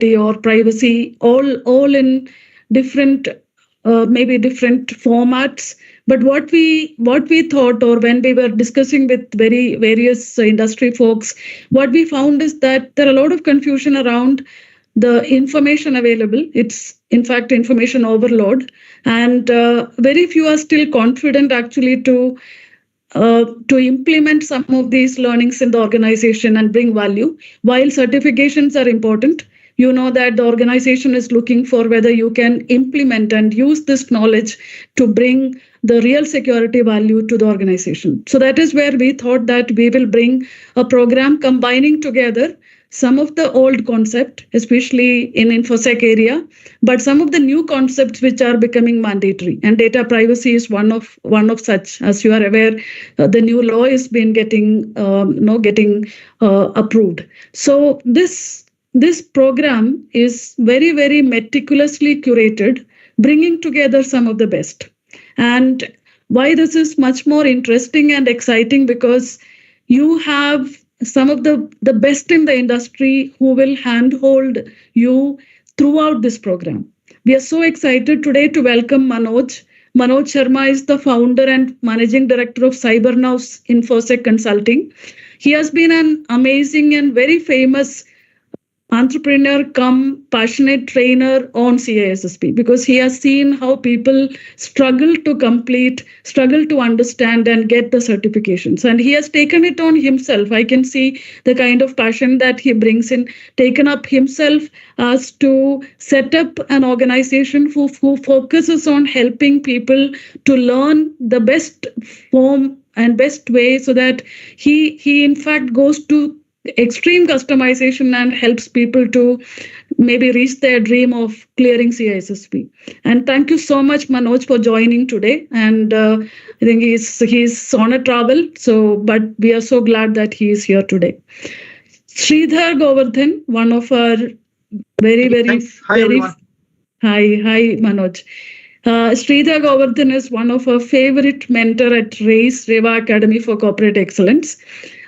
or privacy, all in different, maybe different formats. But what we thought, or when we were discussing with various industry folks, what we found is that there are a lot of confusion around the information available. It's in fact information overload, and very few are still confident actually to implement some of these learnings in the organization and bring value. While certifications are important, you know that the organization is looking for whether you can implement and use this knowledge to bring the real security value to the organization. So that is where we thought that we will bring a program combining together some of the old concept, especially in Infosec area, but some of the new concepts which are becoming mandatory. And data privacy is one of such. As you are aware, the new law is been getting approved. So this program is very, very meticulously curated, bringing together some of the best. And why this is much more interesting and exciting, because you have some of the best in the industry who will handhold you throughout this program. We are so excited today to welcome Manoj. Manoj Sharma is the founder and managing director of Cybernous Infosec Consulting. He has been an amazing and very famous entrepreneur come passionate trainer on CISSP, because he has seen how people struggle to complete, struggle to understand and get the certifications. And he has taken it on himself. I can see the kind of passion that he brings in, taken up himself as to set up an organization who focuses on helping people to learn the best form and best way, so that he in fact goes to extreme customization and helps people to maybe reach their dream of clearing CISSP. And thank you so much, Manoj, for joining today. And I think he's on a travel, but we are so glad that he is here today. Sridhar Govardhan, one of our very Hi, everyone. Hi, Manoj. Sridhar Govardhan is one of our favorite mentor at REVA Academy for Corporate Excellence,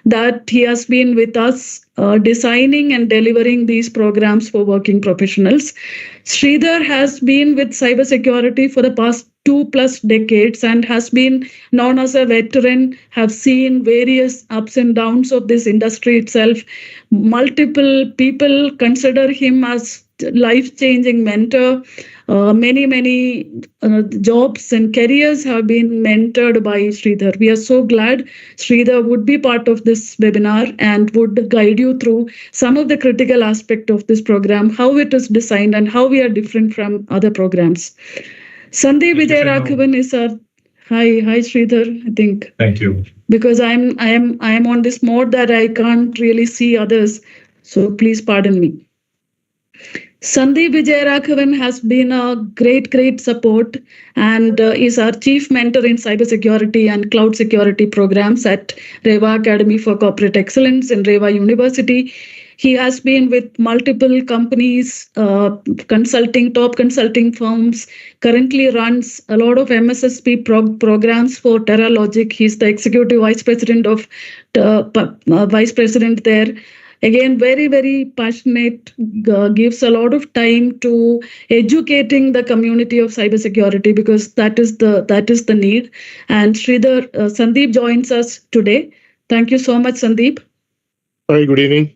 that he has been with us designing and delivering these programs for working professionals. Sridhar has been with cybersecurity for the past 2+ decades and has been known as a veteran, have seen various ups and downs of this industry itself. Multiple people consider him as life-changing mentor. Many jobs and careers have been mentored by Sridhar. We are so glad Sridhar would be part of this webinar and would guide you through some of the critical aspect of this program, how it is designed and how we are different from other programs. Sandeep Vijayaraghavan is our hi Sridhar. I think thank you, because I am on this mode that I can't really see others, so please pardon me. Sandeep Vijayaraghavan has been a great support and is our chief mentor in cybersecurity and cloud security programs at REVA Academy for Corporate Excellence in REVA University. He has been with multiple companies, top consulting firms, currently runs a lot of MSSP programs for Terralogic. He's the executive vice president there. Again, very passionate, gives a lot of time to educating the community of cybersecurity, because that is the need. And Sridhar, Sandeep joins us today. Thank you so much, Sandeep. Hi, good evening.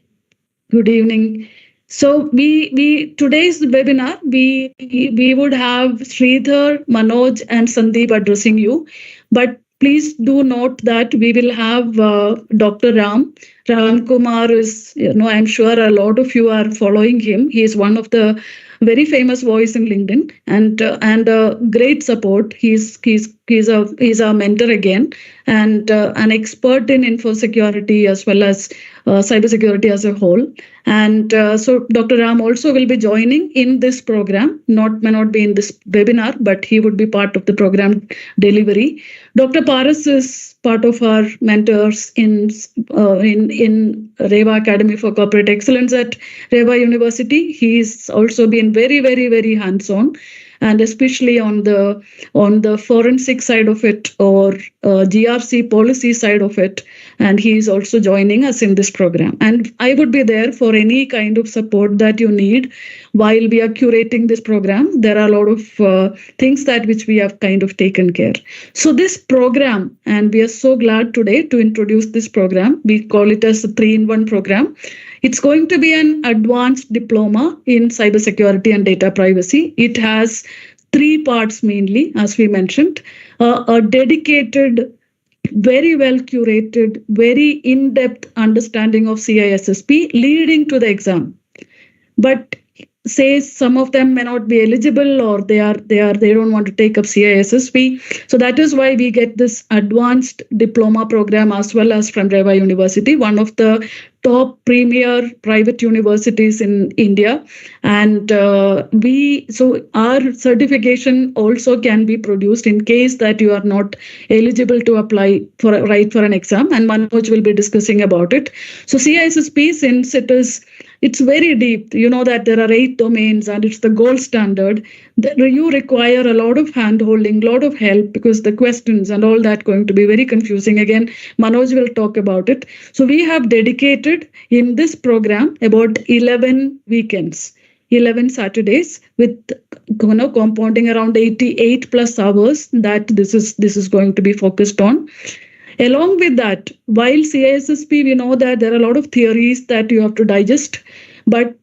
Good evening. So we today's webinar, we would have Sridhar, Manoj, and Sandeep addressing you, but please do note that we will have Dr. Ram Kumar is, I'm sure a lot of you are following him. He is one of the very famous voice in LinkedIn and great support. He's our mentor again, and an expert in infosecurity as well as cybersecurity as a whole. And so Dr. Ram also will be joining in this program, may not be in this webinar, but he would be part of the program delivery. Dr. Paras is part of our mentors in REVA Academy for Corporate Excellence at REVA University. He's also been very hands-on. and especially on the forensic side of it, or GRC policy side of it. And he is also joining us in this program. And I would be there for any kind of support that you need while we are curating this program. There are a lot of things that which we have kind of taken care. So this program, and we are so glad today to introduce this program. We call it as a 3-in-1 program. It's going to be an advanced diploma in cybersecurity and data privacy. It has 3 parts mainly, as we mentioned. A dedicated, very well curated, very in-depth understanding of CISSP leading to the exam. But say some of them may not be eligible, or they don't want to take up CISSP. So that is why we get this advanced diploma program as well as from REVA University, one of the top premier private universities in India. And so our certification also can be produced in case that you are not eligible to apply for an exam. And Manoj will be discussing about it. So CISSP, since it's very deep, you know that there are 8 domains and it's the gold standard, that you require a lot of hand-holding, a lot of help, because the questions and all that going to be very confusing. Again, Manoj will talk about it. So we have dedicated in this program about 11 weekends, 11 Saturdays, with compounding around 88 plus hours that this is going to be focused on. Along with that, while CISSP, we know that there are a lot of theories that you have to digest, but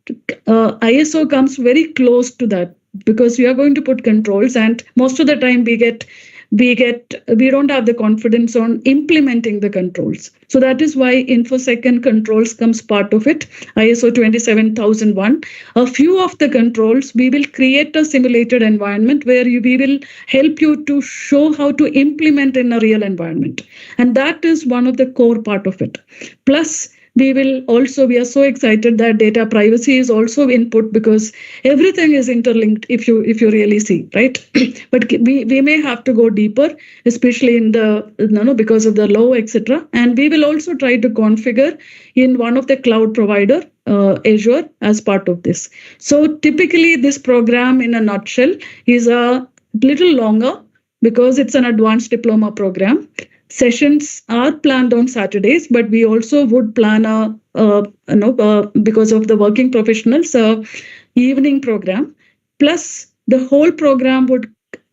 ISO comes very close to that, because we are going to put controls, and most of the time we don't have the confidence on implementing the controls. So that is why Infosec and controls comes part of it, ISO 27001. A few of the controls, we will create a simulated environment where we will help you to show how to implement in a real environment. And that is one of the core part of it. Plus, we are so excited that data privacy is also input, because everything is interlinked if you really see, right? But we may have to go deeper, especially in because of the law, etc. And we will also try to configure in one of the cloud provider, Azure, as part of this. So typically this program in a nutshell is a little longer because it's an advanced diploma program. Sessions are planned on Saturdays, but we also would plan because of the working professionals, evening program. Plus, the whole program would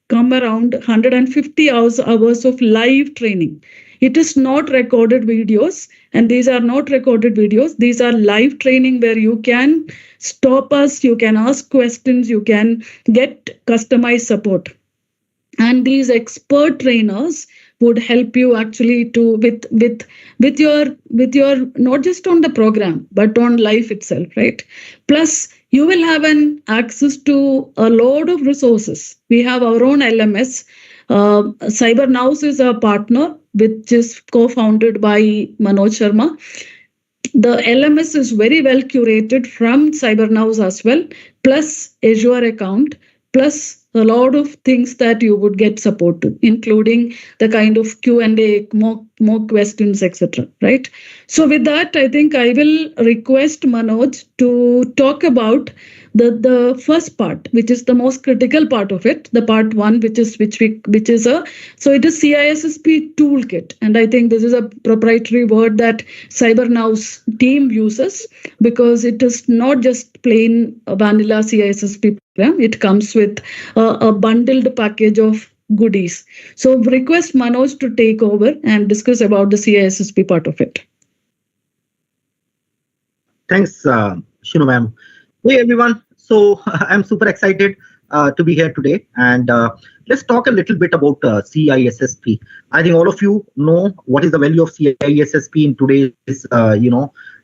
come around 150 hours of live training. It is not recorded videos, and these are not recorded videos. These are live training where you can stop us, you can ask questions, you can get customized support. And these expert trainers would help you actually to with your not just on the program but on life itself, right? Plus, you will have an access to a lot of resources. We have our own LMS. Cybernous is a partner, which is co-founded by Manoj Sharma. The LMS is very well curated from Cybernous as well, plus Azure account, plus a lot of things that you would get support to, including the kind of Q&A, more questions, etc. Right? So with that, I think I will request Manoj to talk about the first part, which is the most critical part of it, the part 1, it is CISSP toolkit. And I think this is a proprietary word that Cybernous team uses, because it is not just plain vanilla CISSP program. It comes with a bundled package of goodies. So request Manoj to take over and discuss about the CISSP part of it. Thanks, Shinu ma'am. Hey everyone, so I'm super excited to be here today, and let's talk a little bit about CISSP. I think all of you know what is the value of CISSP in today's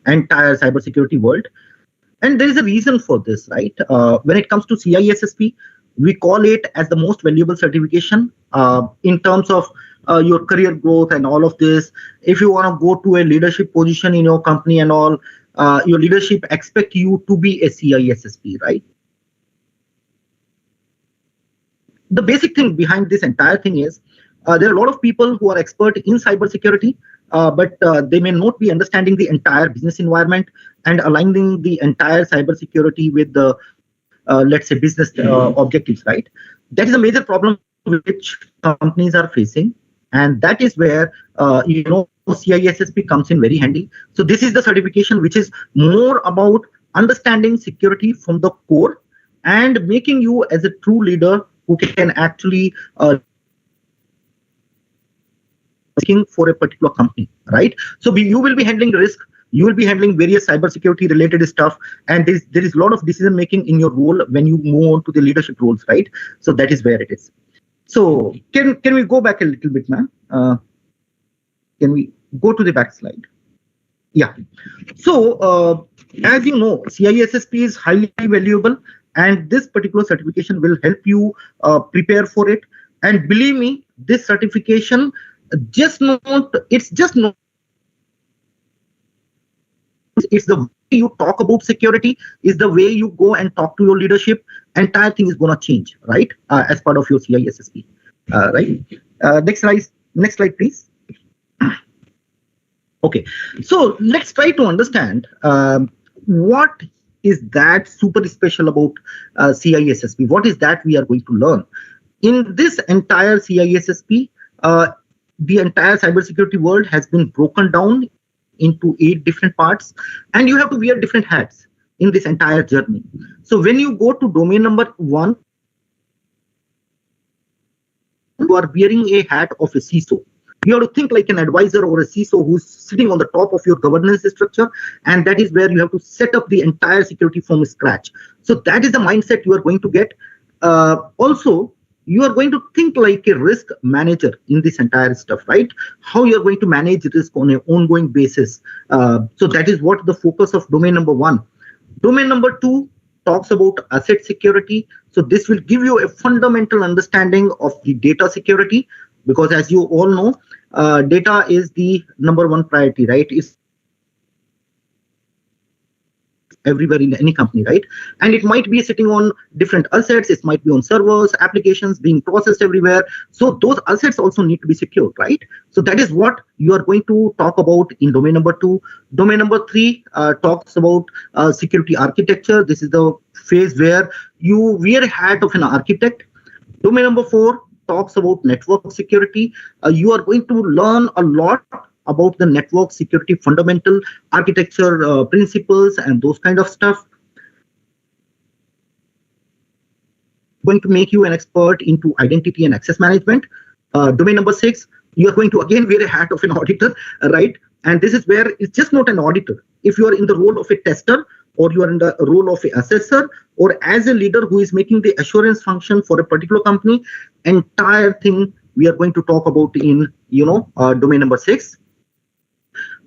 entire cybersecurity world, and there is a reason for this, right? When it comes to CISSP, we call it as the most valuable certification in terms of your career growth and all of this. If you want to go to a leadership position in your company and all, your leadership expect you to be a CISSP, right? The basic thing behind this entire thing is there are a lot of people who are expert in cybersecurity, but they may not be understanding the entire business environment and aligning the entire cybersecurity with the let's say, business objectives, right? That is a major problem which companies are facing. And that is where, CISSP comes in very handy. So this is the certification which is more about understanding security from the core and making you as a true leader who can actually working for a particular company, right? So you will be handling risk, you will be handling various cybersecurity related stuff, and there is a lot of decision making in your role when you move on to the leadership roles, right? So that is where it is. So can we go back a little bit, ma'am? Can we go to the back slide? Yeah. So as you know, CISSP is highly valuable, and this particular certification will help you prepare for it. And believe me, this certification it's the way you talk about security, is the way you go and talk to your leadership. Entire thing is gonna change, right? As part of your CISSP, right? Next slide, please. Okay, so let's try to understand what is that super special about CISSP. What is that we are going to learn in this entire CISSP? The entire cybersecurity world has been broken down into 8 different parts, and you have to wear different hats in this entire journey. So when you go to domain number 1, you are wearing a hat of a CISO. You have to think like an advisor or a CISO who's sitting on the top of your governance structure, and that is where you have to set up the entire security from scratch. So that is the mindset you are going to get. Also, you are going to think like a risk manager in this entire stuff, right? How you're going to manage risk on an ongoing basis. So that is what the focus of domain number 1. Domain number 2 talks about asset security. So this will give you a fundamental understanding of the data security, because as you all know, data is the number 1 priority, right? It's everywhere in any company, right? And it might be sitting on different assets, it might be on servers, applications being processed everywhere. So those assets also need to be secured, right? So that is what you are going to talk about in domain number 2. Domain number 3 talks about security architecture. This is the phase where you wear a hat of an architect. Domain number 4 talks about network security. You are going to learn a lot about the network security fundamental architecture principles and those kind of stuff. Going to make you an expert into identity and access management. Domain number 6, you are going to again wear a hat of an auditor, right? And this is where it's just not an auditor. If you are in the role of a tester, or you are in the role of an assessor, or as a leader who is making the assurance function for a particular company, entire thing we are going to talk about in domain number 6.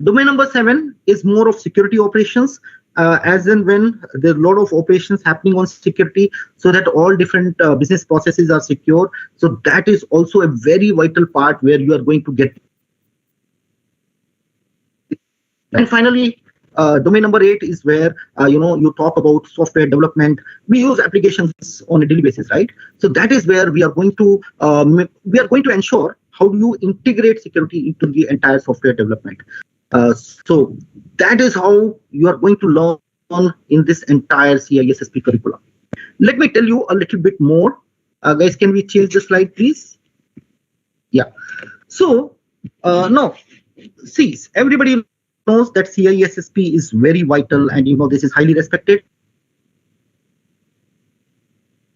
Domain number 7 is more of security operations, as and when there are a lot of operations happening on security, so that all different business processes are secure. So that is also a very vital part where you are going to get. And finally, domain number 8 is where you talk about software development. We use applications on a daily basis, right? So that is where we are going to ensure how do you integrate security into the entire software development. So that is how you are going to learn in this entire CISSP curriculum. Let me tell you a little bit more. Guys, can we change the slide, please? Yeah. So now, see, everybody knows that CISSP is very vital, and this is highly respected.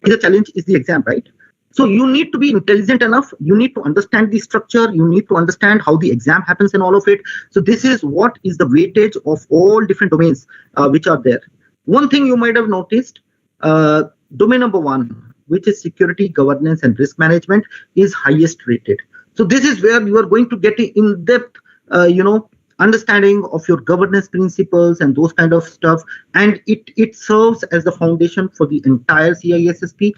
The challenge is the exam, right? So you need to be intelligent enough, you need to understand the structure, you need to understand how the exam happens and all of it. So this is what is the weightage of all different domains which are there. One thing you might have noticed, domain number 1, which is security, governance, and risk management, is highest rated. So this is where you are going to get in-depth, understanding of your governance principles and those kind of stuff, and it serves as the foundation for the entire CISSP.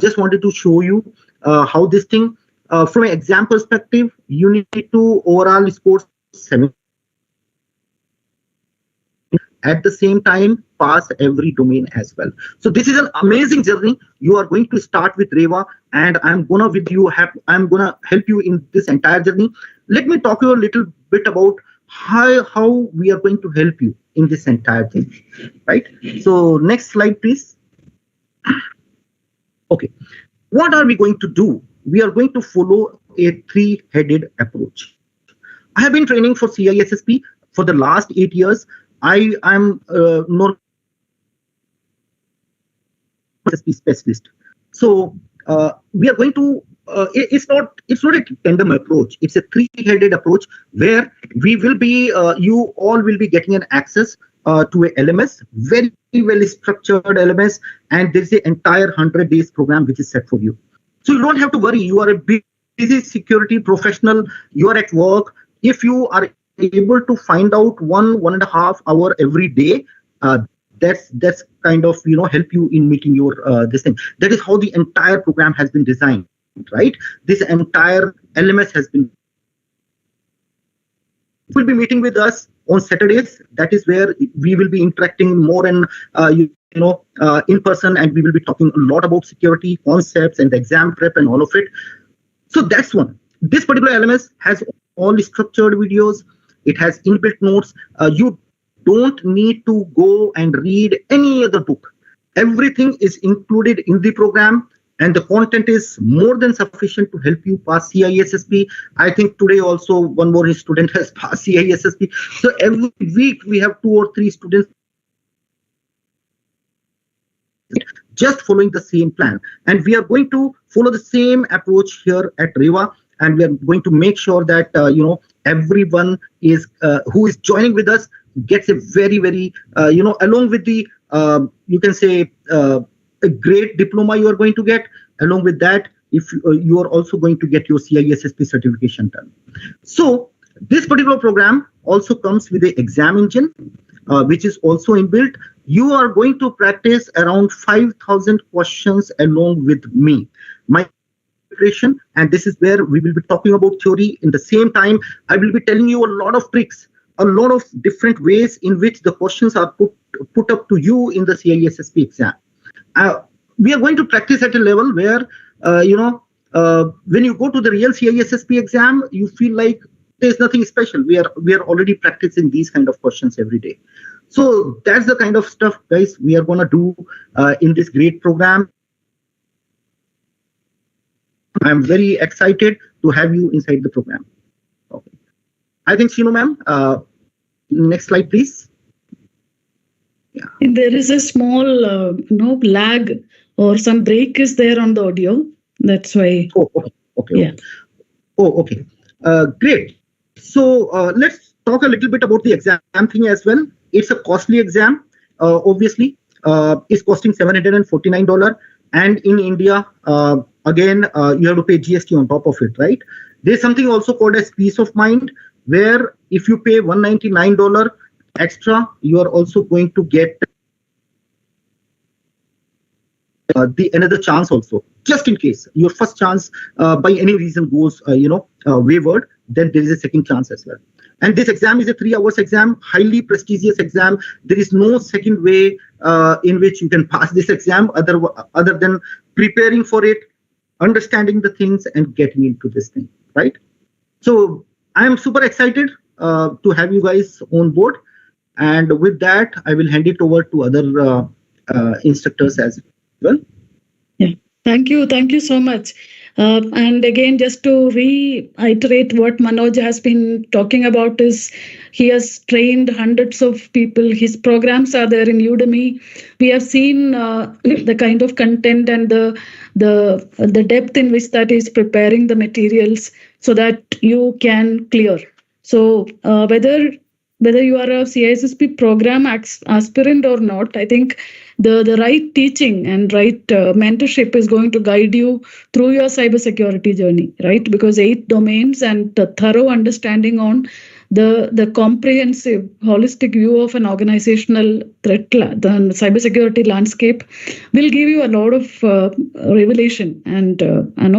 Just wanted to show you how this thing, from an exam perspective, you need to overall score 7. At the same time, pass every domain as well. So this is an amazing journey. You are going to start with REVA, and I'm gonna help you in this entire journey. Let me talk to you a little bit about how we are going to help you in this entire thing, right? So next slide, please. Okay. What are we going to do? We are going to follow a three-headed approach. I have been training for CISSP for the last 8 years. I am not SSP specialist. So we are going to. It's not a tandem approach. It's a three-headed approach where we will be. You all will be getting an access to a LMS, very well structured LMS, and there is an entire 100 days program which is set for you. So you don't have to worry. You are a busy security professional. You are at work. If you are able to find out 1.5 hour every day, that's kind of help you in meeting your this thing. That is how the entire program has been designed, right? This entire LMS has been. You will be meeting with us on Saturdays. That is where we will be interacting more and in person, and we will be talking a lot about security concepts and the exam prep and all of it. So that's one. This particular LMS has all the structured videos. It has inbuilt notes. You don't need to go and read any other book. Everything is included in the program, and the content is more than sufficient to help you pass CISSP. I think today also one more student has passed CISSP. So every week we have 2 or 3 students just following the same plan. And we are going to follow the same approach here at REVA, and we are going to make sure that everyone is who is joining with us gets a very, very along with the you can say a great diploma you are going to get. Along with that, if you are also going to get your CISSP certification done. So this particular program also comes with an exam engine, which is also inbuilt. You are going to practice around 5,000 questions along with me. My preparation, and this is where we will be talking about theory. In the same time, I will be telling you a lot of tricks, a lot of different ways in which the questions are put up to you in the CISSP exam. We are going to practice at a level where when you go to the real CISSP exam, you feel like there's nothing special. We are already practicing these kind of questions every day. So that's the kind of stuff, guys, we are going to do in this great program. I'm very excited to have you inside the program. Okay. I think, Shinu ma'am, next slide, please. Yeah. There is a small lag or some break is there on the audio. That's why. Oh, okay. Yeah. Oh, okay. Great. So let's talk a little bit about the exam thing as well. It's a costly exam. Obviously, it's costing $749, and in India, again, you have to pay GST on top of it, right? There's something also called as peace of mind, where if you pay $199 extra, you are also going to get another chance also, just in case your first chance by any reason goes wavered, then there is a second chance as well. And this exam is a 3 hours exam, highly prestigious exam. There is no second way in which you can pass this exam other than preparing for it, understanding the things, and getting into this thing, right? So I am super excited to have you guys on board. And with that, I will hand it over to other instructors as well. Yeah, thank you so much. And again, just to reiterate what Manoj has been talking about is he has trained hundreds of people. His programs are there in Udemy. We have seen the kind of content and the depth in which that is preparing the materials so that you can clear. So whether you are a CISSP program aspirant or not, I think the right teaching and right mentorship is going to guide you through your cybersecurity journey, right? Because 8 domains and the thorough understanding on the comprehensive, holistic view of an organizational threat, the cybersecurity landscape will give you a lot of revelation and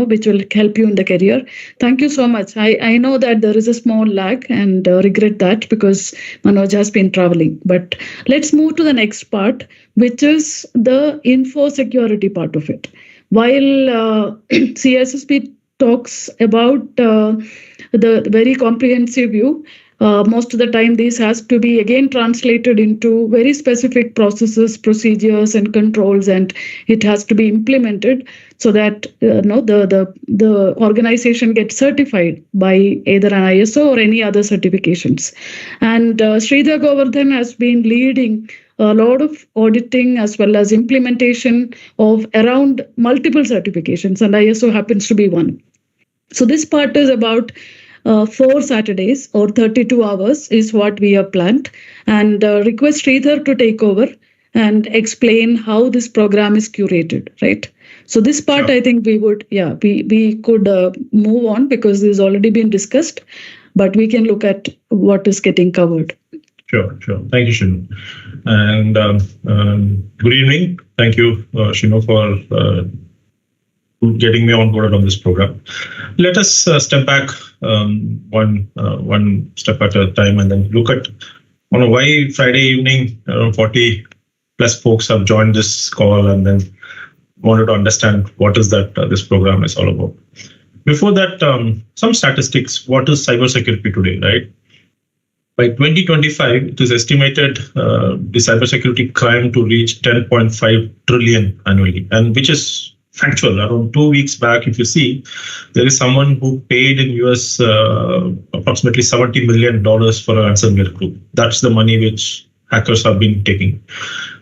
which will help you in the career. Thank you so much. I know that there is a small lag and regret that because Manoj has been traveling. But let's move to the next part, which is the info security part of it. While CISSP talks about the very comprehensive view, Most of the time, this has to be again translated into very specific processes, procedures, and controls, and it has to be implemented so that the organization gets certified by either an ISO or any other certifications. And Sridhar Govardhan has been leading a lot of auditing as well as implementation of around multiple certifications, and ISO happens to be one. So this part is about 4 Saturdays or 32 hours is what we have planned, and request Sridhar to take over and explain how this program is curated, right? So this part, sure. I think we could move on because this has already been discussed, but we can look at what is getting covered. Sure. Thank you, Shinu. And good evening. Thank you, Shinu, for getting me on board on this program. Let us step back one step at a time and then look at why Friday evening around 40 plus folks have joined this call and then wanted to understand what is that this program is all about. Before that, some statistics. What is cybersecurity today, right? By 2025, it is estimated the cybersecurity crime to reach 10.5 trillion annually, and which is factual. Around 2 weeks back, if you see, there is someone who paid in US approximately $70 million for a ransomware group. That's the money which hackers have been taking.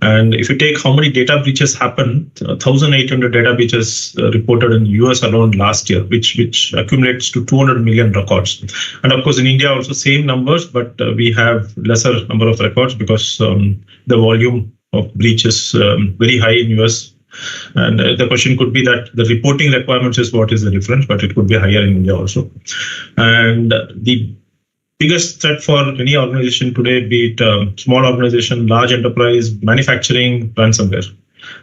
And if you take how many data breaches happened, 1,800 data breaches reported in US alone last year, which accumulates to 200 million records. And of course, in India also same numbers, but we have lesser number of records because the volume of breaches very high in US. And the question could be that the reporting requirements is what is the difference, but it could be higher in India also. And the biggest threat for any organization today, be it small organization, large enterprise, manufacturing, ransomware.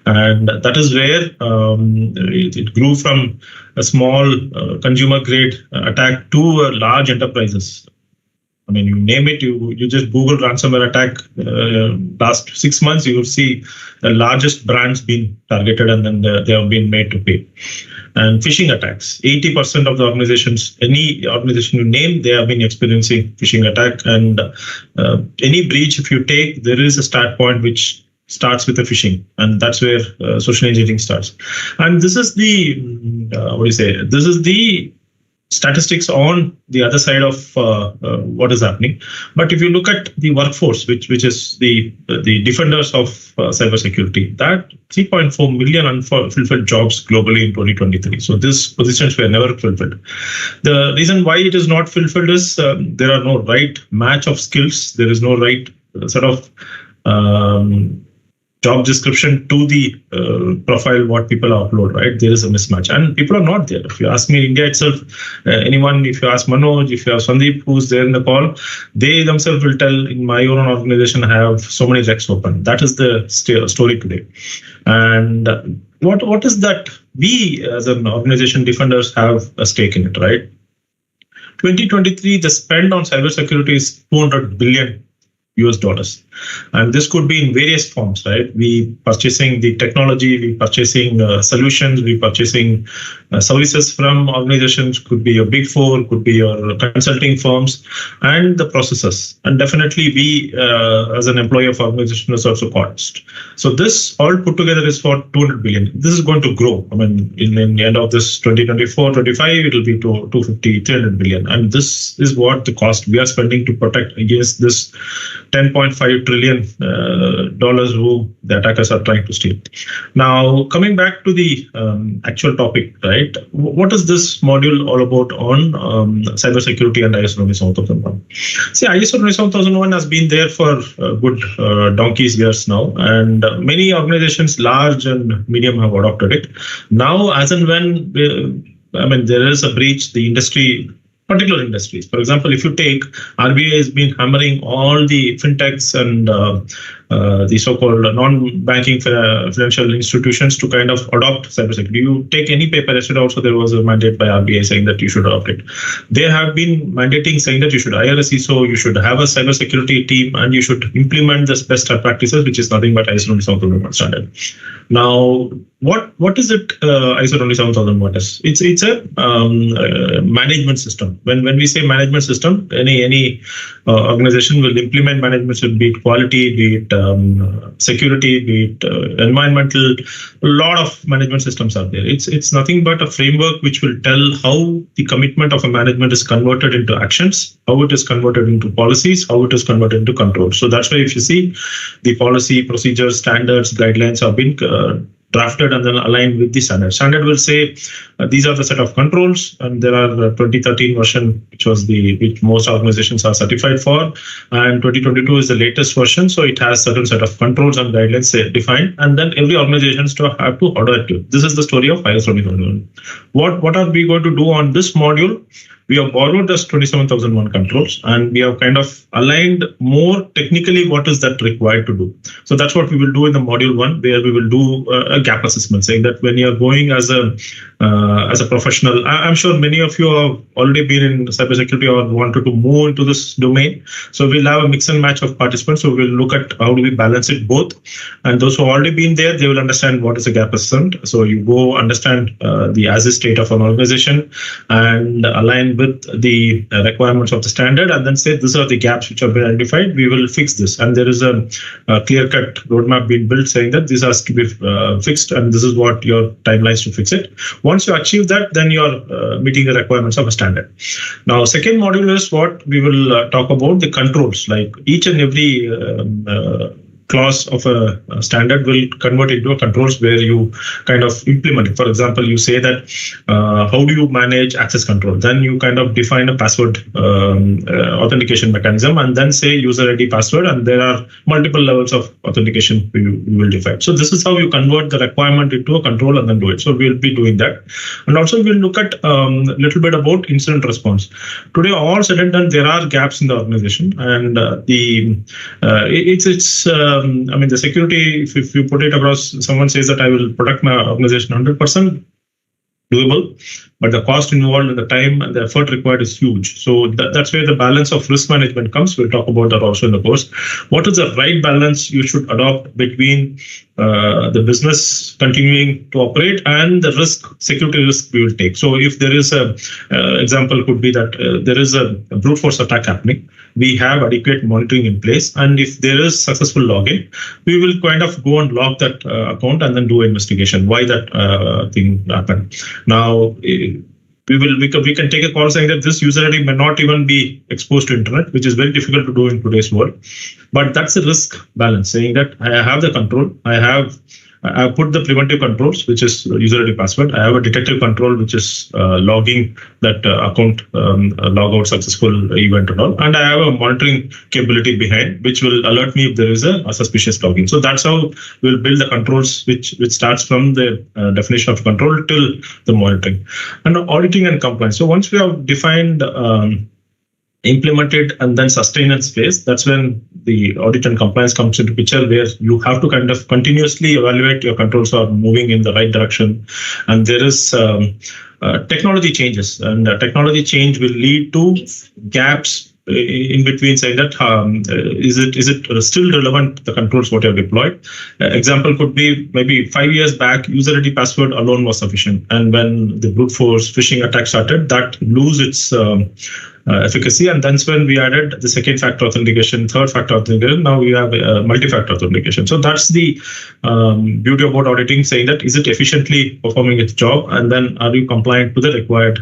And that is where it grew from a small consumer grade attack to large enterprises. I mean, you name it, you just Google ransomware attack, last 6 months, you will see the largest brands being targeted and then they have been made to pay. And phishing attacks, 80% of the organizations, any organization you name, they have been experiencing phishing attack. And any breach, if you take, there is a start point which starts with a phishing, and that's where social engineering starts. And this is the, this is the statistics on the other side of what is happening. But if you look at the workforce, which is the defenders of cybersecurity, that 3.4 million unfulfilled jobs globally in 2023. So these positions were never fulfilled. The reason why it is not fulfilled is there are no right match of skills. There is no right sort of job description to the profile what people upload, right? There is a mismatch and people are not there. If you ask me, India itself, anyone, if you ask Manoj, if you ask Sandeep, who's there in the call, they themselves will tell, in my own organization, I have so many recs open. That is the story today. And what is that we as an organization, defenders, have a stake in it, right? 2023, the spend on cybersecurity is $200 billion. And this could be in various forms, right? We purchasing the technology, we purchasing solutions, we purchasing services from organizations, could be your big four, could be your consulting firms, and the processes. And definitely we, as an employee of organization, is also cost. So this all put together is for 200 billion. This is going to grow. I mean, in the end of this 2024-25, it will be to 250, 300 billion. And this is what the cost we are spending to protect against this $10.5 trillion who the attackers are trying to steal. Now, coming back to the actual topic, right? What is this module all about on cybersecurity and ISO 27001? See, ISO 27001 has been there for a good donkey's years now, and many organizations, large and medium, have adopted it. Now, as and when there is a breach, the industry, particular industries. For example, if you take RBI has been hammering all the fintechs and the so-called non-banking financial institutions to kind of adopt cybersecurity. You take any paper, yesterday also there was a mandate by RBI saying that you should adopt it. They have been mandating saying that you should hire a CISO, you should have a cybersecurity team, and you should implement the best practices, which is nothing but ISO 27001 standard. Now, what is it ISO 27001 is? It's a management system. When we say management system, any organization will implement management system, be it quality, be it security, be it environmental. A lot of management systems are there. It's nothing but a framework which will tell how the commitment of a management is converted into actions, how it is converted into policies, how it is converted into control. So that's why if you see the policy, procedures, standards, guidelines have been drafted and then aligned with the standard. Standard will say these are the set of controls, and there are 2013 version, which most organizations are certified for, and 2022 is the latest version. So it has certain set of controls and guidelines defined, and then every organization have to adhere to. This is the story of ISO 27001. What are we going to do on this module? We have borrowed this 27001 controls, and we have kind of aligned more technically what is that required to do. So that's what we will do in the module 1, where we will do a gap assessment, saying that when you are going as a professional, I'm sure many of you have already been in cybersecurity or wanted to move into this domain. So we'll have a mix and match of participants. So we'll look at how do we balance it both. And those who have already been there, they will understand what is a gap assessment. So you go understand the as-is state of an organization and align with the requirements of the standard, and then say these are the gaps which have been identified. We will fix this, and there is a clear-cut roadmap being built saying that this has to be fixed, and this is what your timelines to fix it. Once you achieve that, then you are meeting the requirements of a standard. Now, second module is what we will talk about the controls. Like each and every clause of a standard will convert into a controls where you kind of implement it. For example, you say that how do you manage access control? Then you kind of define a password authentication mechanism, and then say user ID password, and there are multiple levels of authentication you will define. So this is how you convert the requirement into a control and then do it. So we'll be doing that. And also we'll look at a little bit about incident response. Today, all said and done, there are gaps in the organization, and the security, if you put it across, someone says that I will protect my organization 100%, doable, but the cost involved and the time and the effort required is huge. So that's where the balance of risk management comes. We'll talk about that also in the course. What is the right balance you should adopt between the business continuing to operate and the security risk we will take? So if there is example could be that there is a brute force attack happening, we have adequate monitoring in place, and if there is successful login, we will kind of go and log that account and then do investigation why that thing happened. Now we can take a call saying that this user ID may not even be exposed to internet, which is very difficult to do in today's world. But that's a risk balance, saying that I have the control, I have put the preventive controls, which is user ID password. I have a detective control, which is logging that account logout successful event and all. And I have a monitoring capability behind, which will alert me if there is a suspicious login. So that's how we'll build the controls, which starts from the definition of control till the monitoring and auditing and compliance. So once we have defined implemented and then sustenance phase, that's when the audit and compliance comes into picture, where you have to kind of continuously evaluate your controls are moving in the right direction. And there is technology changes, and technology change will lead to gaps in between, saying that is it still relevant, the controls what you have deployed. Example could be maybe 5 years back, user ID password alone was sufficient, and when the brute force phishing attack started, that lose its efficacy, and that's when we added the second factor authentication, third factor authentication. Now we have multi-factor authentication. So that's the beauty about auditing, saying that is it efficiently performing its job, and then are you compliant to the required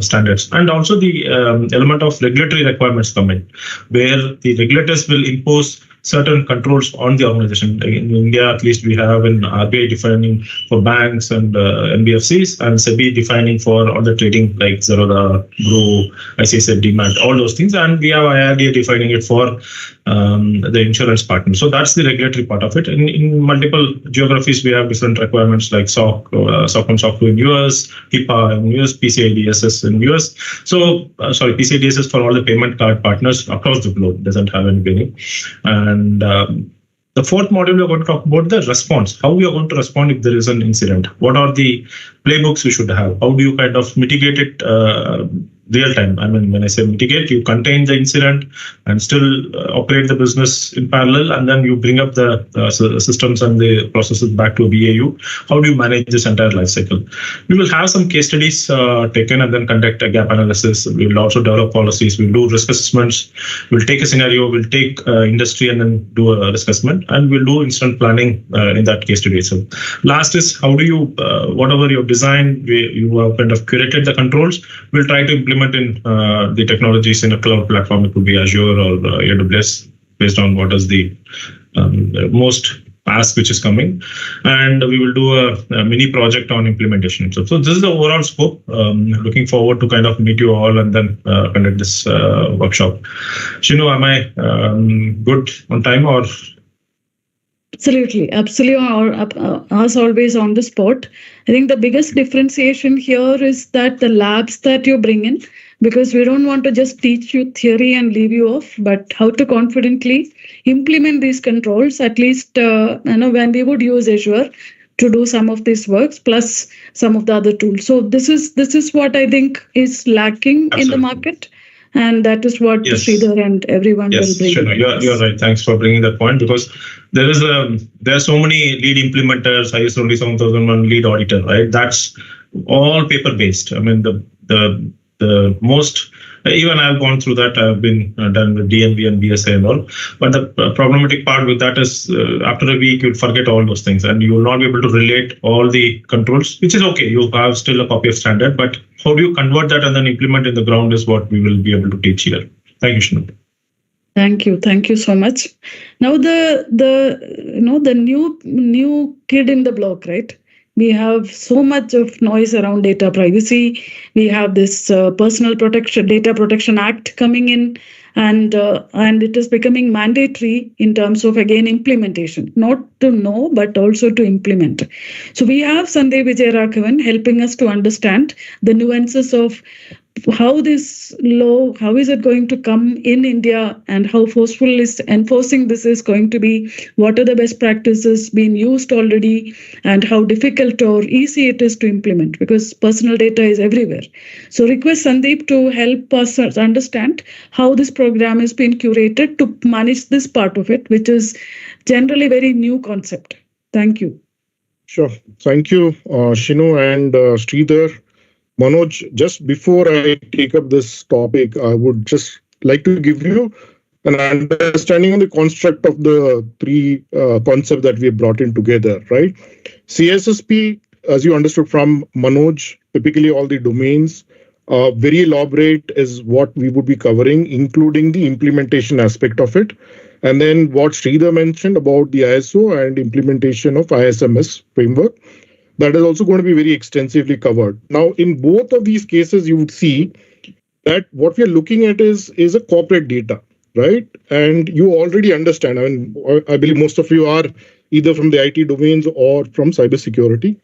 standards. And also the element of regulatory requirements come in, where the regulators will impose certain controls on the organization. In India, at least, we have an RBI defining for banks and NBFCs, and SEBI defining for all the trading like Zerodha, Grow, ICISSP, Demat, all those things. And we have IRDA defining it for the insurance partner. So that's the regulatory part of it. In multiple geographies, we have different requirements like SOC 1, SOC 2 in US, HIPAA in US, PCI DSS in US. So, PCI DSS for all the payment card partners across the globe, doesn't have any bearing. And The fourth module, we're going to talk about the response. How we are going to respond if there is an incident. What are the playbooks we should have? How do you kind of mitigate it real time? I mean, when I say mitigate, you contain the incident and still operate the business in parallel, and then you bring up the systems and the processes back to BAU. How do you manage this entire life cycle? We will have some case studies taken and then conduct a gap analysis. We will also develop policies. We'll do risk assessments. We'll take a scenario. We'll take industry and then do a risk assessment, and we'll do incident planning in that case study. So last is how do you, whatever you've designed, you have kind of curated the controls. We'll try to implement in the technologies in a cloud platform. It could be Azure or AWS, based on what is the most ask which is coming, and we will do a mini project on implementation. So this is the overall scope. Looking forward to kind of meet you all and then conduct this workshop. Shinu, am I good on time or? Absolutely. As always on the spot. I think the biggest differentiation here is that the labs that you bring in, because we don't want to just teach you theory and leave you off, but how to confidently implement these controls, at least when we would use Azure to do some of these works, plus some of the other tools. So this is what I think is lacking in the market. And that is what Sridhar and everyone will bring. Sure, you're right. Thanks for bringing that point, because there are so many lead implementers, ISO 27001 lead auditor, right? That's all paper based. I mean, the most, even I've gone through that. I've been done with DMV and BSA and all. But the problematic part with that is after a week, you'll forget all those things and you will not be able to relate all the controls, which is okay. You have still a copy of standard, but how do you convert that and then implement in the ground is what we will be able to teach here. Thank you, Shinu. Thank you so much. Now the new kid in the block, right? We have so much of noise around data privacy. We have this Data Protection Act coming in, and it is becoming mandatory in terms of, again, implementation. Not to know, but also to implement. So we have Sandeep Vijayaraghavan helping us to understand the nuances of how this law, how is it going to come in India, and how forceful is enforcing this is going to be, what are the best practices being used already, and how difficult or easy it is to implement, because personal data is everywhere. So request Sandeep to help us understand how this program is being curated to manage this part of it, which is generally very new concept. Thank you. Sure. Thank you, Shinu and Sridhar. Manoj, just before I take up this topic, I would just like to give you an understanding on the construct of the three concepts that we have brought in together, right? CISSP, as you understood from Manoj, typically all the domains, very elaborate is what we would be covering, including the implementation aspect of it. And then what Sridhar mentioned about the ISO and implementation of ISMS framework, that is also going to be very extensively covered. Now, in both of these cases, you would see that what we are looking at is a corporate data, right? And you already understand, I mean, I believe most of you are either from the IT domains or from cybersecurity.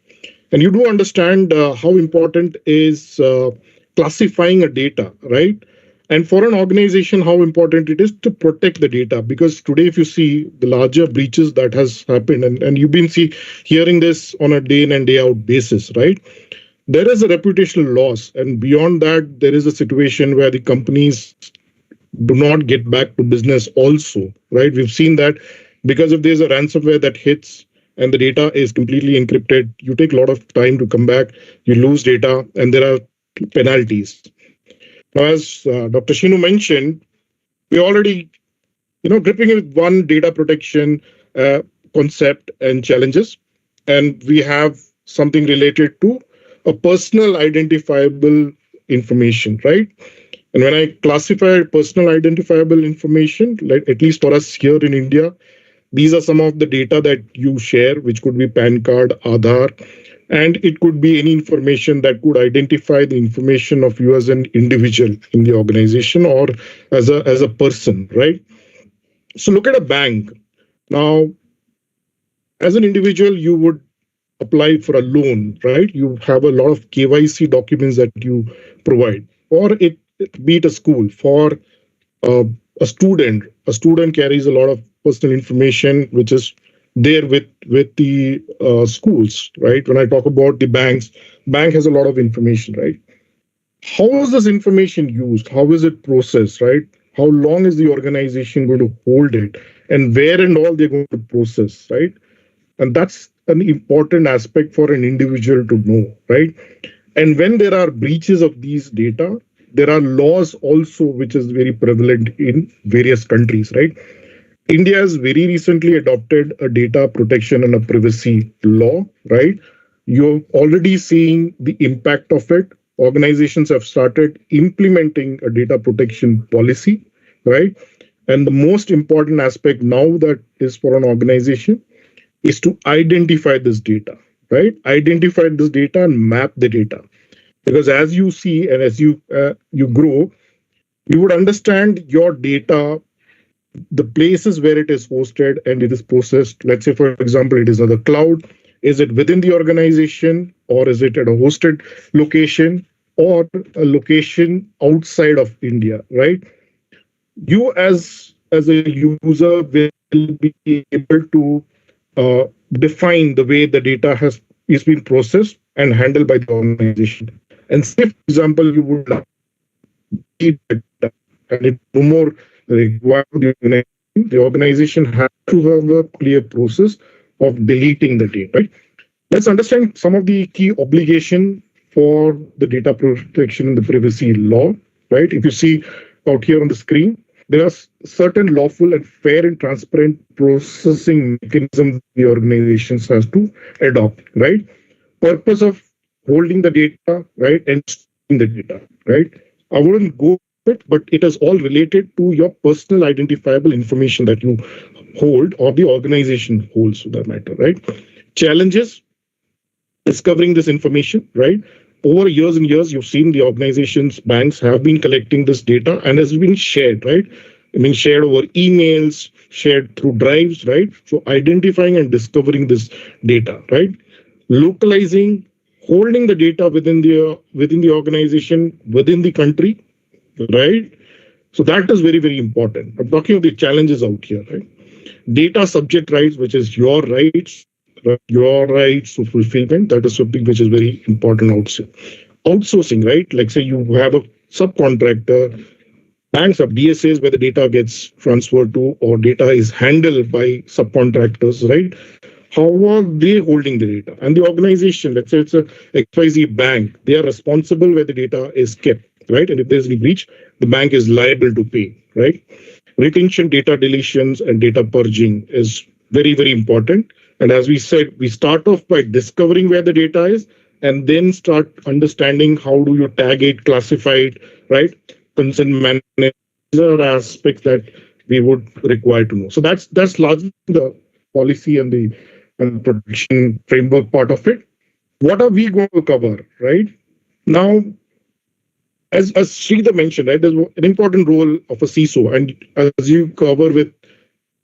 And you do understand how important is classifying a data, right? And for an organization, how important it is to protect the data. Because today, if you see the larger breaches that has happened, and you've been hearing this on a day in and day out basis, right? There is a reputational loss. And beyond that, there is a situation where the companies do not get back to business also, right? We've seen that because if there's a ransomware that hits and the data is completely encrypted, you take a lot of time to come back, you lose data, and there are penalties. Now, as Dr. Shinu mentioned, we're already, gripping with one data protection concept and challenges, and we have something related to a personal identifiable information, right? And when I classify personal identifiable information, like at least for us here in India, these are some of the data that you share, which could be PAN card, Aadhaar, and it could be any information that could identify the information of you as an individual in the organization or as a person, right? So look at a bank. Now, as an individual, you would apply for a loan, right? You have a lot of KYC documents that you provide, or it be it a school for a student. A student carries a lot of personal information which is there with the schools, right? When I talk about the banks, bank has a lot of information, right? How is this information used? How is it processed, right? How long is the organization going to hold it, and where and all they're going to process, right? And that's an important aspect for an individual to know, right? And when there are breaches of these data, there are laws also which is very prevalent in various countries, right? India has very recently adopted a data protection and a privacy law, right? You're already seeing the impact of it. Organizations have started implementing a data protection policy, right? And the most important aspect now that is for an organization is to identify this data, right? Identify this data and map the data. Because as you see and as you grow, you would understand your data, the places where it is hosted and it is processed. Let's say, for example, it is on the cloud. Is it within the organization, or is it at a hosted location, or a location outside of India, right? You as a user will be able to define the way the data is being processed and handled by the organization. And say, for example, you would like to data and it no more required the organization has to have a clear process of deleting the data. Right? Let's understand some of the key obligation for the data protection and the privacy law. Right? If you see out here on the screen, there are certain lawful and fair and transparent processing mechanisms the organizations has to adopt. Right? Purpose of holding the data, right, and storing the data. Right? I wouldn't go it, but it is all related to your personal identifiable information that you hold or the organization holds for that matter, right? Challenges, discovering this information, right? Over years and years, you've seen the organizations, banks have been collecting this data and has been shared, right? I mean, shared over emails, shared through drives, right? So identifying and discovering this data, right? Localizing, holding the data within the organization, within the country, right? So that is very, very important. I'm talking of the challenges out here, right? Data subject rights, which is your rights, right? Your rights to fulfillment. That is something which is very important also. Outsourcing, right? Like say you have a subcontractor, banks have DSAs where the data gets transferred to or data is handled by subcontractors, right? How are they holding the data? And the organization, let's say it's a XYZ bank, they are responsible where the data is kept, right? And if there's any breach, the bank is liable to pay, right? Retention, data deletions, and data purging is very, very important. And as we said, we start off by discovering where the data is and then start understanding how do you tag it, classify it, right? Consent management, these are aspects that we would require to know. So that's largely the policy and the protection framework part of it. What are we going to cover, right? Now, as Sridhar mentioned, right, there's an important role of a CISO, and as you cover with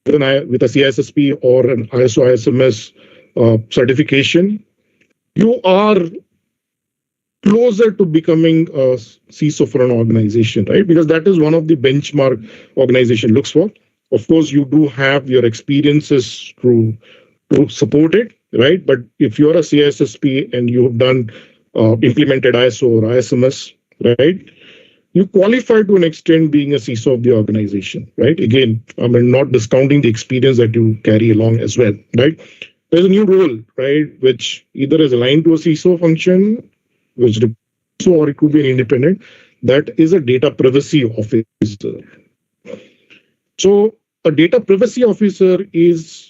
a CISSP or an ISO ISMS certification, you are closer to becoming a CISO for an organization, right? Because that is one of the benchmark organization looks for. Of course, you do have your experiences to support it, right? But if you're a CISSP and you've done implemented ISO or ISMS, right, you qualify to an extent being a CISO of the organization, right? Again, I mean, not discounting the experience that you carry along as well, right? There's a new role, right, which either is aligned to a CISO function, which or it could be an independent, that is a data privacy officer. So a data privacy officer is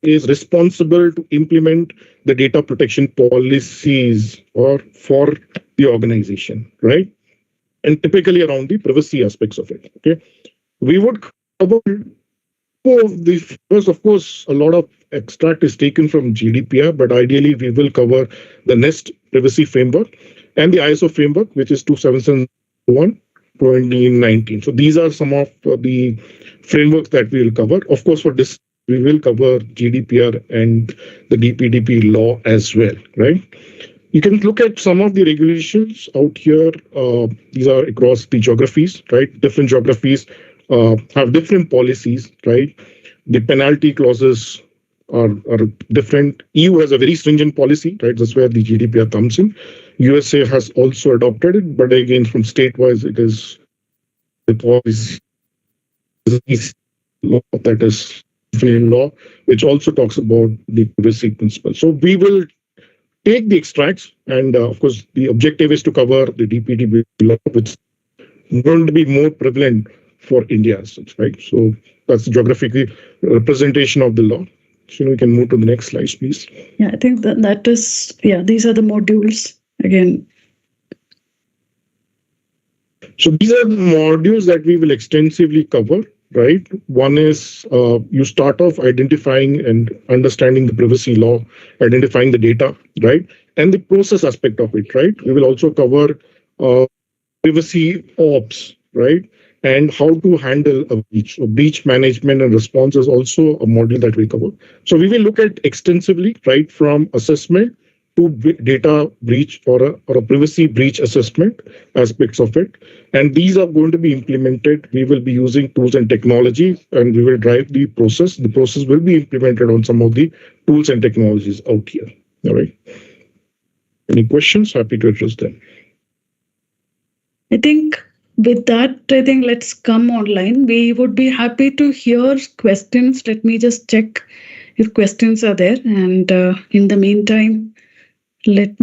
responsible to implement the data protection policies or for the organization, right? And typically around the privacy aspects of it. Okay, we would cover two of the first. Of course, a lot of extract is taken from GDPR, but ideally we will cover the NIST privacy framework and the ISO framework, which is 2771 2019. So these are some of the frameworks that we will cover. Of course, for this we will cover GDPR and the DPDP law as well, right? You can look at some of the regulations out here. These are across the geographies, right? Different geographies have different policies, right? The penalty clauses are different. EU has a very stringent policy, right? That's where the GDPR comes in. USA has also adopted it, but again, from state-wise, it is the policy law, that is law, which also talks about the privacy principle. So we will take the extracts, and of course, the objective is to cover the DPDP law, which is going to be more prevalent for India as such, right? So that's the geographical representation of the law. So we can move to the next slide, please. Yeah, I think that is, these are the modules again. So these are modules that we will extensively cover, right? One is you start off identifying and understanding the privacy law, identifying the data, right? And the process aspect of it, right? We will also cover privacy ops, right? And how to handle a breach. So breach management and response is also a module that we cover. So we will look at extensively, right, from assessment to data breach or a privacy breach assessment aspects of it. And these are going to be implemented. We will be using tools and technology, and we will drive the process. The process will be implemented on some of the tools and technologies out here. All right. Any questions? Happy to address them. I think with that, let's come online. We would be happy to hear questions. Let me just check if questions are there. And in the meantime, let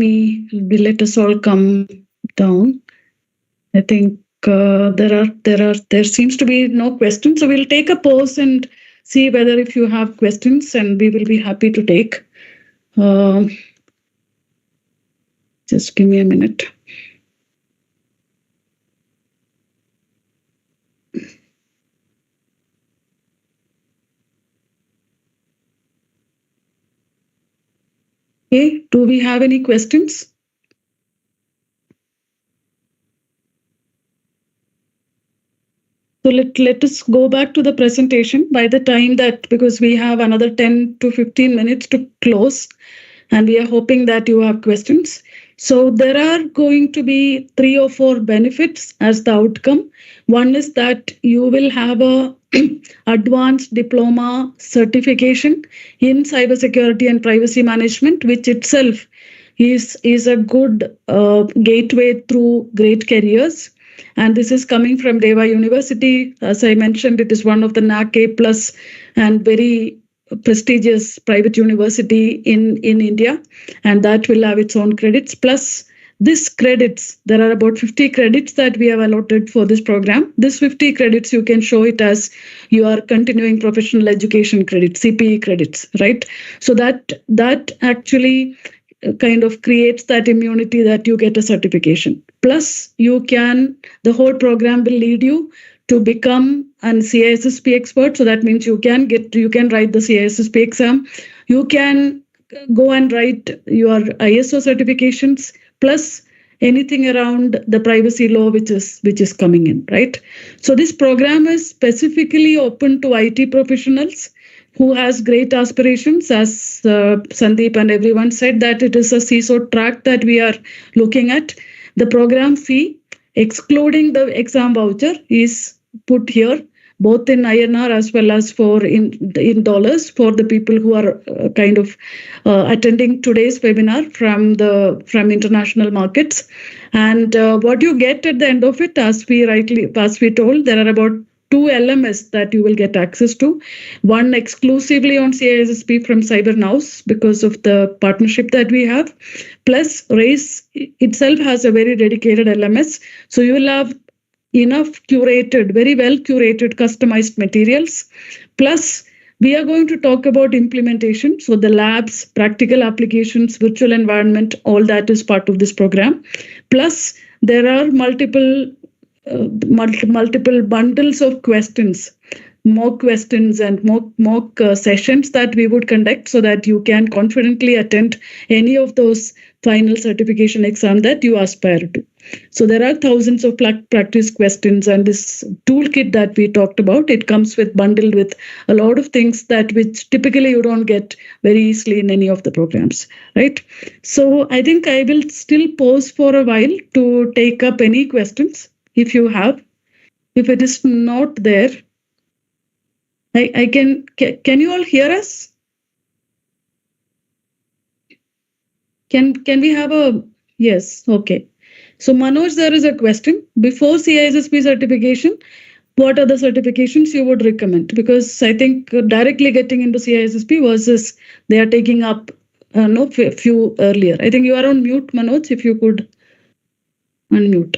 us all come down. I think there seems to be no questions. So we'll take a pause and see whether if you have questions, and we will be happy to take. Just give me a minute. Okay, do we have any questions? So let us go back to the presentation by the time that, because we have another 10 to 15 minutes to close, and we are hoping that you have questions. So there are going to be 3 or 4 benefits as the outcome. One is that you will have a advanced diploma certification in cybersecurity and privacy management, which itself is a good gateway through great careers. And this is coming from REVA University. As I mentioned, it is one of the NAC A+ and very prestigious private university in India, and that will have its own credits. Plus this credits, there are about 50 credits that we have allotted for this program. This 50 credits, you can show it as your continuing professional education credits, CPE credits, right? So that actually kind of creates that immunity that you get a certification. Plus the whole program will lead you to become an CISSP expert. So that means you can write the CISSP exam. You can go and write your ISO certifications, plus anything around the privacy law which is coming in, right? So this program is specifically open to IT professionals who has great aspirations. As Sandeep and everyone said, that it is a CISO track that we are looking at. The program fee, excluding the exam voucher, is put here, both in INR as well as in dollars for the people who are kind of attending today's webinar from international markets. And what you get at the end of it, as we told, there are about 2 LMS that you will get access to. One exclusively on CISSP from Cybernous because of the partnership that we have. Plus, RACE itself has a very dedicated LMS. So you will have enough curated, very well curated, customized materials. Plus, we are going to talk about implementation. So the labs, practical applications, virtual environment, all that is part of this program. Plus, there are multiple bundles of questions, mock questions and mock sessions that we would conduct so that you can confidently attend any of those final certification exam that you aspire to. So there are thousands of practice questions, and this toolkit that we talked about, it comes bundled with a lot of things which typically you don't get very easily in any of the programs, right? So I think I will still pause for a while to take up any questions if you have. If it is not there, I can you all hear us? Can we have a yes? Okay. So Manoj, there is a question. Before CISSP certification, what are the certifications you would recommend? Because I think directly getting into CISSP versus they are taking up few earlier. I think you are on mute, Manoj. If you could unmute.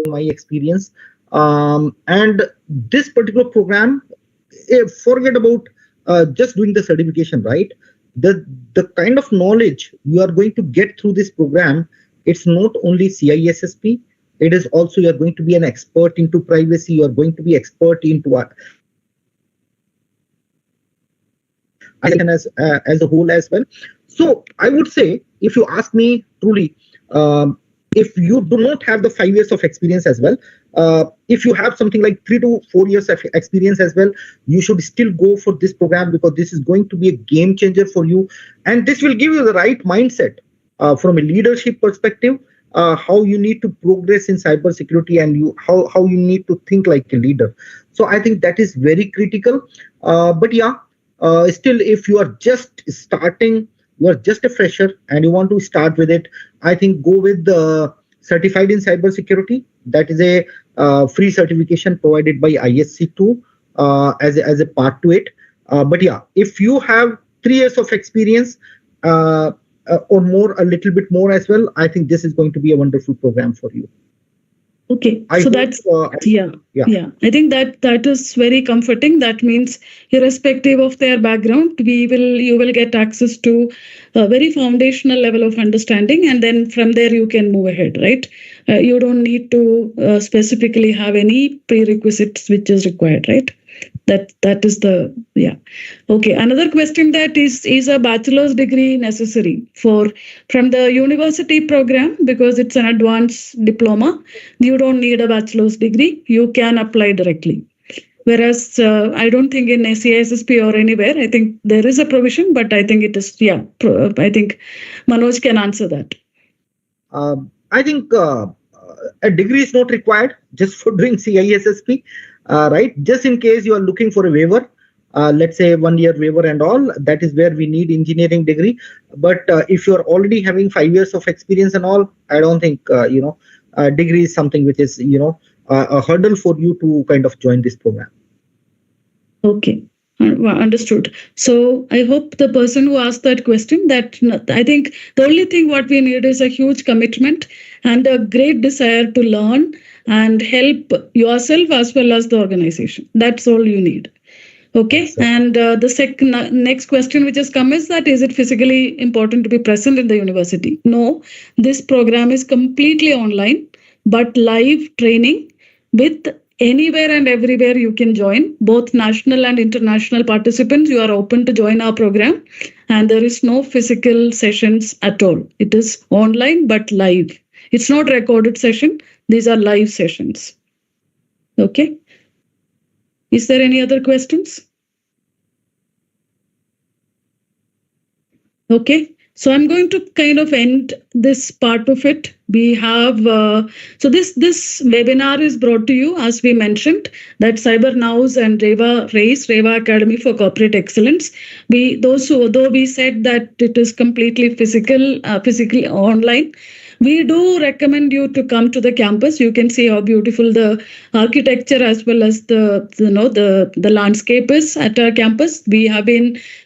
My experience. And this particular program, forget about just doing the certification, right? The kind of knowledge you are going to get through this program, it's not only CISSP, it is also you are going to be an expert into privacy, you are going to be expert into as a whole as well. So I would say, if you ask me truly, if you do not have the 5 years of experience as well, if you have something like 3 to 4 years of experience as well, you should still go for this program, because this is going to be a game changer for you, and this will give you the right mindset from a leadership perspective, how you need to progress in cybersecurity, and how you need to think like a leader. So I think that is very critical. But yeah, still, if you are just starting, you are just a fresher and you want to start with it, I think go with the certified in cybersecurity. That is a free certification provided by ISC2 as a part to it. But yeah, if you have 3 years of experience or more, a little bit more as well, I think this is going to be a wonderful program for you. Okay, so that's yeah. I think that is very comforting. That means, irrespective of their background, you will get access to a very foundational level of understanding, and then from there you can move ahead, right? You don't need to specifically have any prerequisites which is required, right? That is the Okay, another question, that is a bachelor's degree necessary from the university program? Because it's an advanced diploma, you don't need a bachelor's degree, you can apply directly. Whereas I don't think in CISSP or anywhere, I think there is a provision, but I think it is I think Manoj can answer that. I think a degree is not required just for doing CISSP. Right, just in case you are looking for a waiver, let's say 1 year waiver and all, that is where we need engineering degree. But if you are already having 5 years of experience and all, I don't think degree is something which is a hurdle for you to kind of join this program. Okay. Understood. So I hope the person who asked that question, that I think the only thing what we need is a huge commitment and a great desire to learn and help yourself as well as the organization. That's all you need. Okay. And the next question which has come is that, is it physically important to be present in the university? No, this program is completely online, but live training with anywhere and everywhere you can join. Both national and international participants, you are open to join our program, and there is no physical sessions at all. It is online but live. It's not recorded session. These are live sessions. Okay. Is there any other questions? Okay. So I'm going to kind of end this part of it. We have, so this webinar is brought to you, as we mentioned, that Cybernous and REVA Academy for Corporate Excellence. Though we said that it is completely physically online, we do recommend you to come to the campus. You can see how beautiful the architecture as well as the landscape is at our campus. We have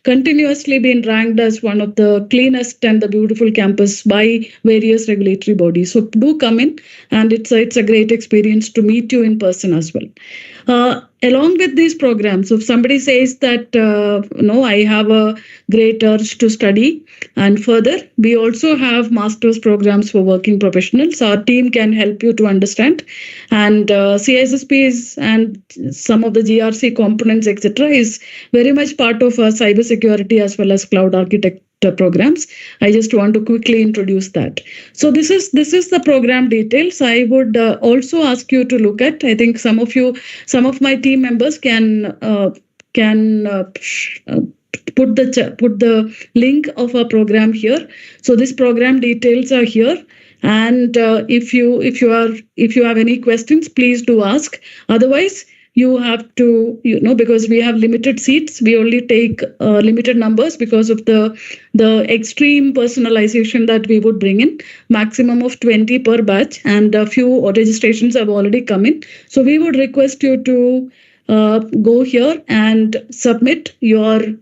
continuously been ranked as one of the cleanest and the beautiful campus by various regulatory bodies. So do come in, and it's a great experience to meet you in person as well. along with these programs, if somebody says that, no, I have a great urge to study and further, we also have master's programs for working professionals. Our team can help you to understand. And CISSP and some of the GRC components, etc., is very much part of our cybersecurity as well as cloud architect programs. I just want to quickly introduce that. So this is the program details. I would also ask you to look at. I think some of my team members can put the link of our program here. So this program details are here. And if you have any questions, please do ask. Otherwise, you have to, because we have limited seats, we only take limited numbers because of the extreme personalization that we would bring in, maximum of 20 per batch, and a few registrations have already come in. So we would request you to go here and submit your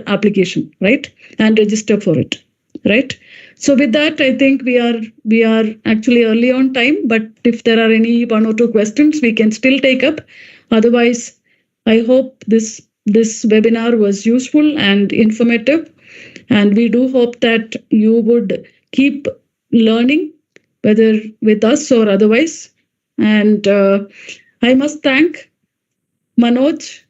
application, right, and register for it, right? So with that, I think we are actually early on time, but if there are any one or two questions, we can still take up. Otherwise, I hope this webinar was useful and informative, and we do hope that you would keep learning, whether with us or otherwise. And I must thank Manoj,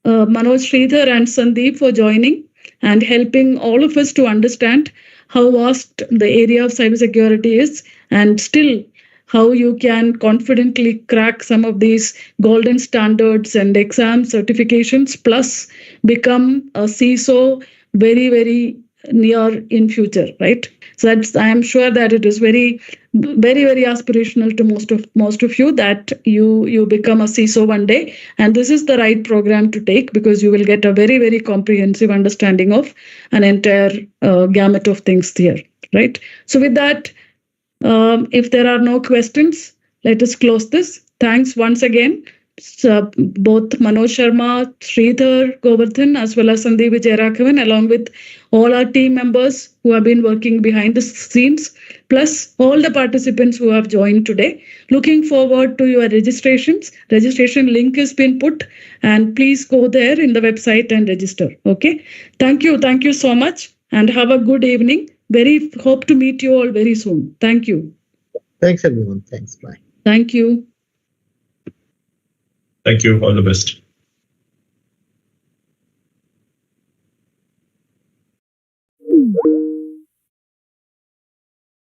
Sridhar and Sandeep for joining and helping all of us to understand how vast the area of cybersecurity is, and still how you can confidently crack some of these golden standards and exam certifications, plus become a CISO very, very near in future, right? So I am sure that it is very, very, very aspirational to most of you that you become a CISO one day, and this is the right program to take because you will get a very, very comprehensive understanding of an entire gamut of things here, right? So with that, if there are no questions, let us close this. Thanks once again. So both Manoj Sharma, Sridhar Govardhan, as well as Sandeep Vijayaraghavan, along with all our team members who have been working behind the scenes, plus all the participants who have joined today. Looking forward to your registrations. Registration link has been put, and please go there in the website and register. Okay. Thank you so much, and have a good evening. Hope to meet you all very soon. Thank you. Thanks everyone. Thanks. Bye. Thank you. Thank you. All the best.